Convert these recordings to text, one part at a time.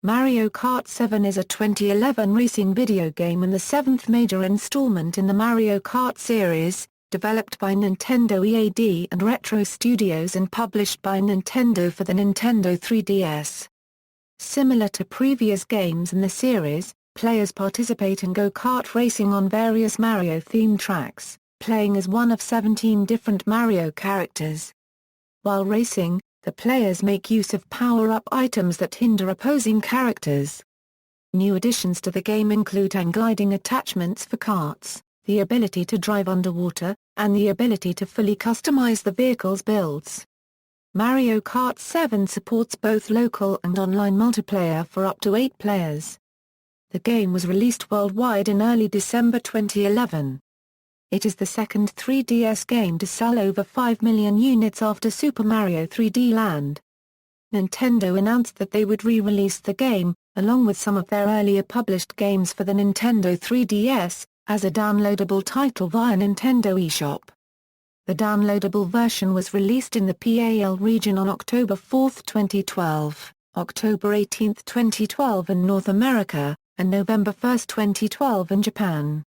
Mario Kart 7 is a 2011 racing video game and the seventh major installment in the Mario Kart series, developed by Nintendo EAD and Retro Studios and published by Nintendo for the Nintendo 3DS. Similar to previous games in the series, players participate in go-kart racing on various Mario-themed tracks, playing as one of 17 different Mario characters. While racing, the players make use of power-up items that hinder opposing characters. New additions to the game include hang gliding attachments for karts, the ability to drive underwater, and the ability to fully customize the vehicle's builds. Mario Kart 7 supports both local and online multiplayer for up to 8 players. The game was released worldwide in early December 2011. It is the second 3DS game to sell over 5 million units after Super Mario 3D Land. Nintendo announced that they would re-release the game, along with some of their earlier published games for the Nintendo 3DS, as a downloadable title via Nintendo eShop. The downloadable version was released in the PAL region on October 4, 2012, October 18, 2012 in North America, and November 1, 2012 in Japan.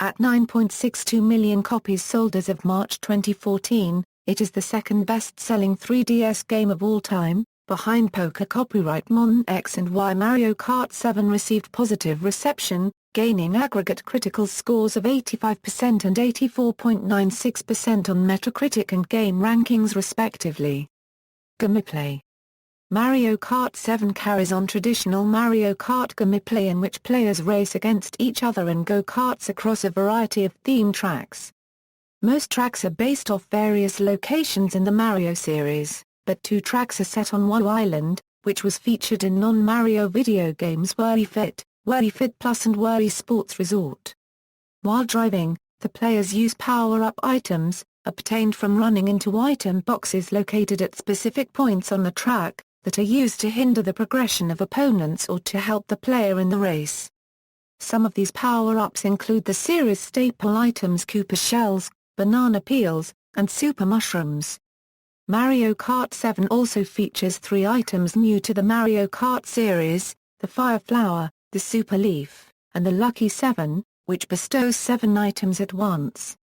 At 9.62 million copies sold as of March 2014, it is the second best-selling 3DS game of all time, behind Poker copyright Mon X and Y. Mario Kart 7 received positive reception, gaining aggregate critical scores of 85% and 84.96% on Metacritic and Game Rankings respectively. Gameplay. Mario Kart 7 carries on traditional Mario Kart gameplay in which players race against each other in go-karts across a variety of theme tracks. Most tracks are based off various locations in the Mario series, but 2 tracks are set on Wii Island, which was featured in non-Mario video games Wii Fit Plus and Wii Sports Resort. While driving, the players use power-up items, obtained from running into item boxes located at specific points on the track, that are used to hinder the progression of opponents or to help the player in the race. Some of these power-ups include the series staple items Koopa Shells, Banana Peels, and Super Mushrooms. Mario Kart 7 also features 3 items new to the Mario Kart series, the Fire Flower, the Super Leaf, and the Lucky 7, which bestows 7 items at once.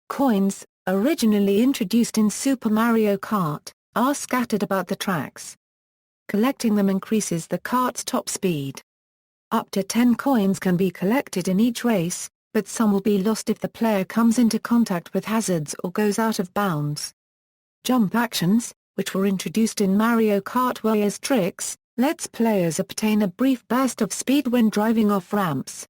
Coins, originally introduced in Super Mario Kart, are scattered about the tracks. Collecting them increases the kart's top speed. Up to 10 coins can be collected in each race, but some will be lost if the player comes into contact with hazards or goes out of bounds. Jump actions, which were introduced in Mario Kart Wii as tricks, lets players obtain a brief burst of speed when driving off ramps.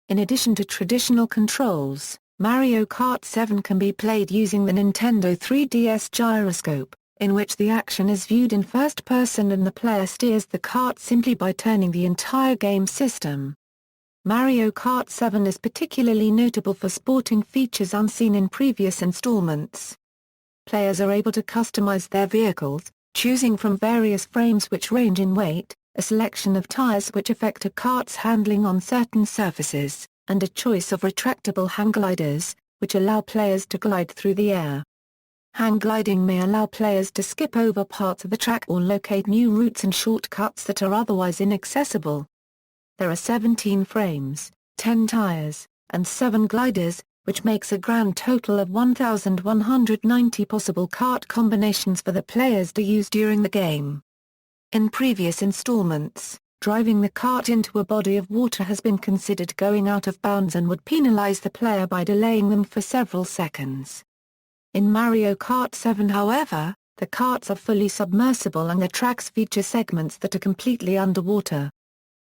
In addition to traditional controls, Mario Kart 7 can be played using the Nintendo 3DS gyroscope, in which the action is viewed in first person and the player steers the kart simply by turning the entire game system. Mario Kart 7 is particularly notable for sporting features unseen in previous installments. Players are able to customize their vehicles, choosing from various frames which range in weight, a selection of tires which affect a kart's handling on certain surfaces, and a choice of retractable hang gliders, which allow players to glide through the air. Hang gliding may allow players to skip over parts of the track or locate new routes and shortcuts that are otherwise inaccessible. There are 17 frames, 10 tires, and 7 gliders, which makes a grand total of 1,190 possible kart combinations for the players to use during the game. In previous installments, driving the kart into a body of water has been considered going out of bounds and would penalize the player by delaying them for several seconds. In Mario Kart 7 however, the karts are fully submersible and the tracks feature segments that are completely underwater.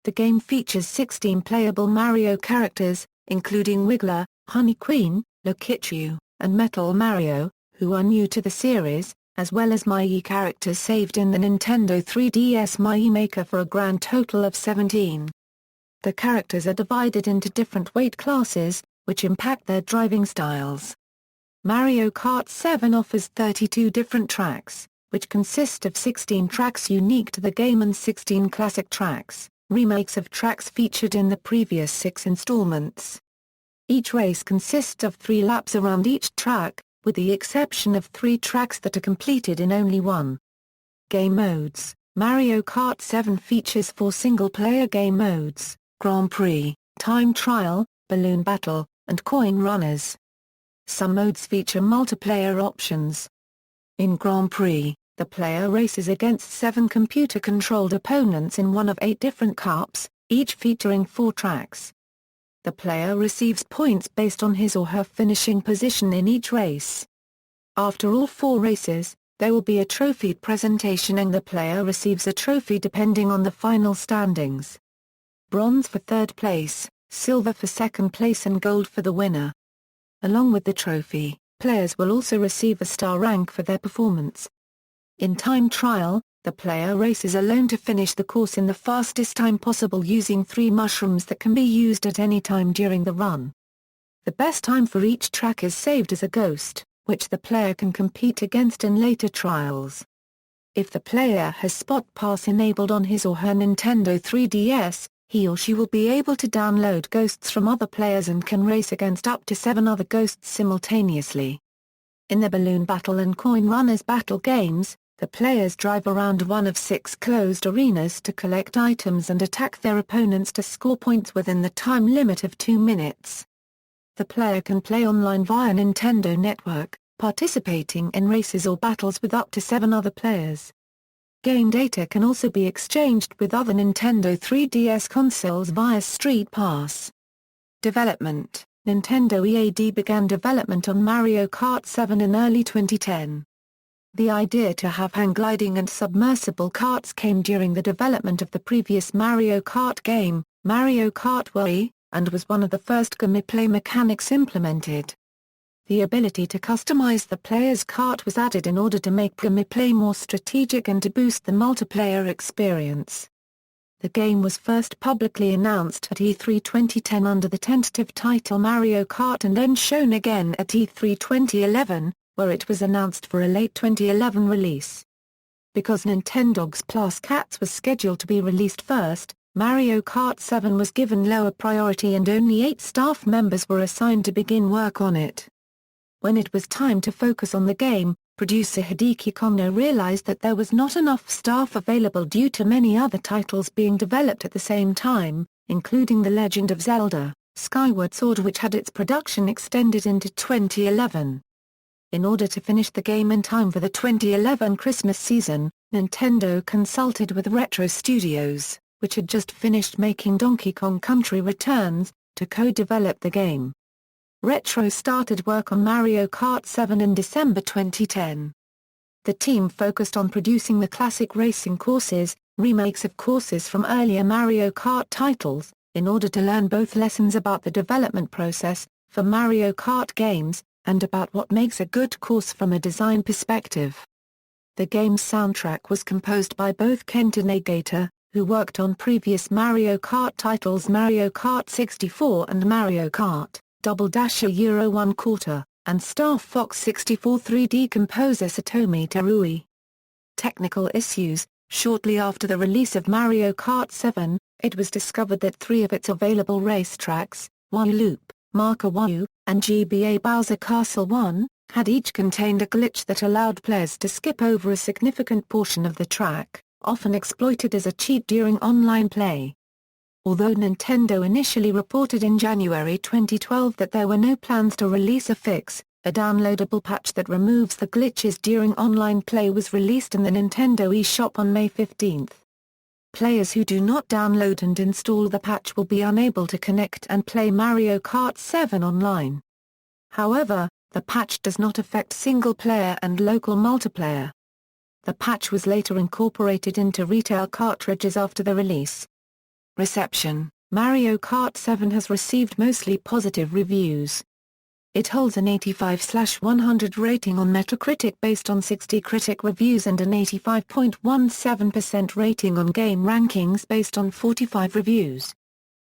The game features 16 playable Mario characters, including Wiggler, Honey Queen, Lakitu, and Metal Mario, who are new to the series, as well as Mii characters saved in the Nintendo 3DS Mii Maker for a grand total of 17. The characters are divided into different weight classes, which impact their driving styles. Mario Kart 7 offers 32 different tracks, which consist of 16 tracks unique to the game and 16 classic tracks, remakes of tracks featured in the previous 6 installments. Each race consists of 3 laps around each track, with the exception of 3 tracks that are completed in only 1. Game modes. Mario Kart 7 features 4 single-player game modes: Grand Prix, Time Trial, Balloon Battle, and Coin Runners. Some modes feature multiplayer options. In Grand Prix, the player races against 7 computer-controlled opponents in one of 8 different cups, each featuring 4 tracks. The player receives points based on his or her finishing position in each race. After all 4 races, there will be a trophy presentation and the player receives a trophy depending on the final standings. Bronze for third place, silver for second place and gold for the winner. Along with the trophy, players will also receive a star rank for their performance. In Time Trial, the player races alone to finish the course in the fastest time possible using 3 mushrooms that can be used at any time during the run. The best time for each track is saved as a ghost, which the player can compete against in later trials. If the player has Spot Pass enabled on his or her Nintendo 3DS, he or she will be able to download ghosts from other players and can race against up to 7 other ghosts simultaneously. In the Balloon Battle and Coin Runners battle games, the players drive around one of 6 closed arenas to collect items and attack their opponents to score points within the time limit of 2 minutes. The player can play online via Nintendo Network, participating in races or battles with up to 7 other players. Game data can also be exchanged with other Nintendo 3DS consoles via Street Pass. Development: Nintendo EAD began development on Mario Kart 7 in early 2010. The idea to have hang gliding and submersible karts came during the development of the previous Mario Kart game, Mario Kart Wii, and was one of the first gameplay mechanics implemented. The ability to customize the player's kart was added in order to make gameplay more strategic and to boost the multiplayer experience. The game was first publicly announced at E3 2010 under the tentative title Mario Kart and then shown again at E3 2011, where it was announced for a late 2011 release. Because Nintendo's Plus Cats was scheduled to be released first, Mario Kart 7 was given lower priority and only 8 staff members were assigned to begin work on it. When it was time to focus on the game, producer Hideki Kono realized that there was not enough staff available due to many other titles being developed at the same time, including The Legend of Zelda: Skyward Sword, which had its production extended into 2011. In order to finish the game in time for the 2011 Christmas season, Nintendo consulted with Retro Studios, which had just finished making Donkey Kong Country Returns, to co-develop the game. Retro started work on Mario Kart 7 in December 2010. The team focused on producing the classic racing courses, remakes of courses from earlier Mario Kart titles, in order to learn both lessons about the development process for Mario Kart games, and about what makes a good course from a design perspective. The game's soundtrack was composed by both Kenta Nagata, who worked on previous Mario Kart titles Mario Kart 64 and Mario Kart Double Dash Euro 1/4, and Star Fox 64 3D composer Satomi Terui. Technical issues: shortly after the release of Mario Kart 7, it was discovered that 3 of its available racetracks, Wayu Loop, Marker Wayu, and GBA Bowser Castle 1, had each contained a glitch that allowed players to skip over a significant portion of the track, often exploited as a cheat during online play. Although Nintendo initially reported in January 2012 that there were no plans to release a fix, a downloadable patch that removes the glitches during online play was released in the Nintendo eShop on May 15. Players who do not download and install the patch will be unable to connect and play Mario Kart 7 online. However, the patch does not affect single-player and local multiplayer. The patch was later incorporated into retail cartridges after the release. Reception: Mario Kart 7 has received mostly positive reviews. It holds an 85/100 rating on Metacritic based on 60 critic reviews and an 85.17% rating on Game Rankings based on 45 reviews.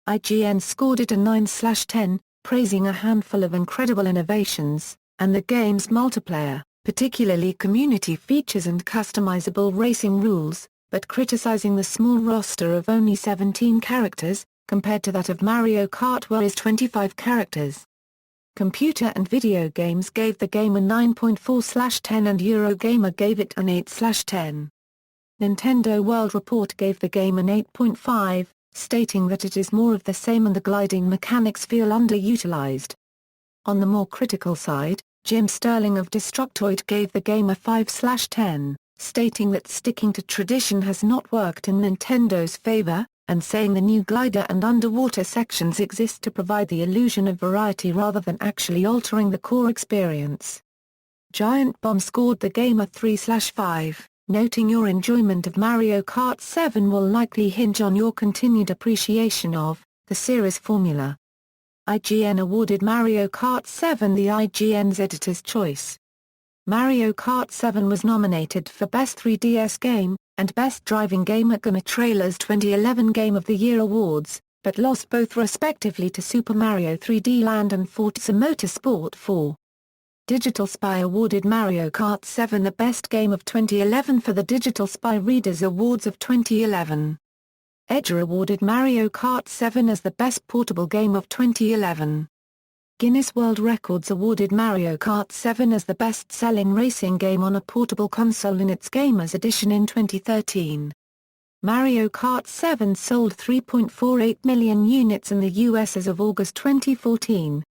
IGN scored it a 9/10, praising a handful of incredible innovations, and the game's multiplayer, particularly community features and customizable racing rules, but criticizing the small roster of only 17 characters, compared to that of Mario Kart Wii's 25 characters. Computer and Video Games gave the game a 9.4/10 and Eurogamer gave it an 8/10. Nintendo World Report gave the game an 8.5, stating that it is more of the same and the gliding mechanics feel underutilized. On the more critical side, Jim Sterling of Destructoid gave the game a 5/10, stating that sticking to tradition has not worked in Nintendo's favor, and saying the new glider and underwater sections exist to provide the illusion of variety rather than actually altering the core experience. Giant Bomb scored the game a 3/5, noting your enjoyment of Mario Kart 7 will likely hinge on your continued appreciation of the series formula. IGN awarded Mario Kart 7 the IGN's Editor's Choice. Mario Kart 7 was nominated for Best 3DS Game, and Best Driving Game at GameTrailer's 2011 Game of the Year Awards, but lost both respectively to Super Mario 3D Land and Forza Motorsport 4. Digital Spy awarded Mario Kart 7 the Best Game of 2011 for the Digital Spy Readers Awards of 2011. Edge awarded Mario Kart 7 as the Best Portable Game of 2011. Guinness World Records awarded Mario Kart 7 as the best-selling racing game on a portable console in its Gamers Edition in 2013. Mario Kart 7 sold 3.48 million units in the US as of August 2014.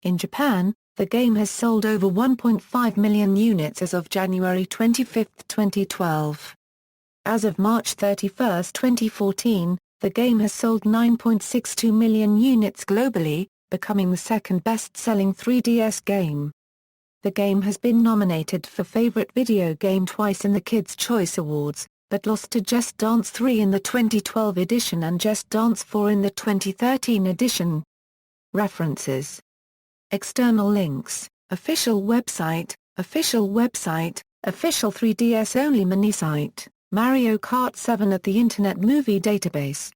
In Japan, the game has sold over 1.5 million units as of January 25, 2012. As of March 31, 2014, the game has sold 9.62 million units globally, becoming the second best-selling 3DS game. The game has been nominated for Favorite Video Game twice in the Kids' Choice Awards, but lost to Just Dance 3 in the 2012 edition and Just Dance 4 in the 2013 edition. References. External links, official website, official 3DS only mini site, Mario Kart 7 at the Internet Movie Database.